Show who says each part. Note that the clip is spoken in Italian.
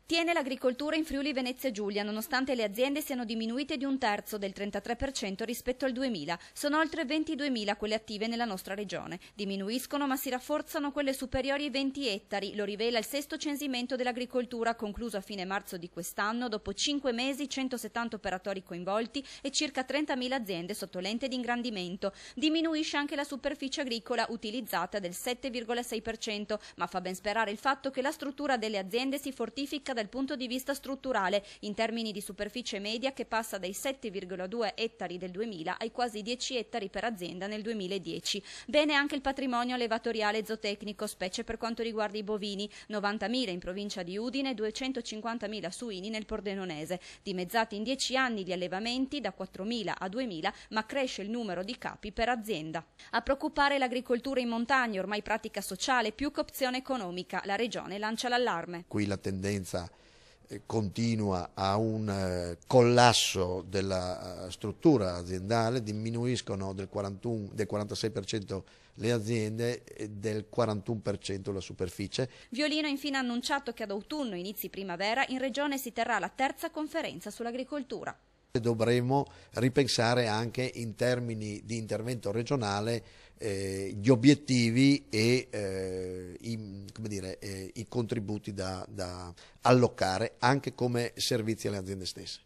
Speaker 1: Tiene l'agricoltura in Friuli Venezia Giulia, nonostante le aziende siano diminuite di un terzo, del 33% rispetto al 2000. Sono oltre 22.000 quelle attive nella nostra regione. Diminuiscono ma si rafforzano quelle superiori ai 20 ettari, lo rivela il sesto censimento dell'agricoltura concluso a fine marzo di quest'anno. Dopo 5 mesi, 170 operatori coinvolti e circa 30.000 aziende sotto lente di ingrandimento. Diminuisce anche la superficie agricola utilizzata del 7,6%, ma fa ben sperare il fatto che la struttura delle aziende si fortifica dal punto di vista strutturale, in termini di superficie media che passa dai 7,2 ettari del 2000 ai quasi 10 ettari per azienda nel 2010. Bene anche il patrimonio allevatoriale e zootecnico, specie per quanto riguarda i bovini, 90.000 in provincia di Udine e 250.000 suini nel Pordenonese. Dimezzati in 10 anni gli allevamenti da 4.000 a 2.000, ma cresce il numero di capi per azienda. A preoccupare l'agricoltura in montagna, ormai pratica sociale più che opzione economica. La regione lancia l'allarme.
Speaker 2: Qui la tendenza continua a un collasso della struttura aziendale, diminuiscono del 46% le aziende e del 41% la superficie.
Speaker 1: Violino infine ha annunciato che ad autunno, inizi primavera, in regione si terrà la terza conferenza sull'agricoltura.
Speaker 2: Dovremo ripensare anche in termini di intervento regionale gli obiettivi e i contributi da allocare anche come servizi alle aziende stesse.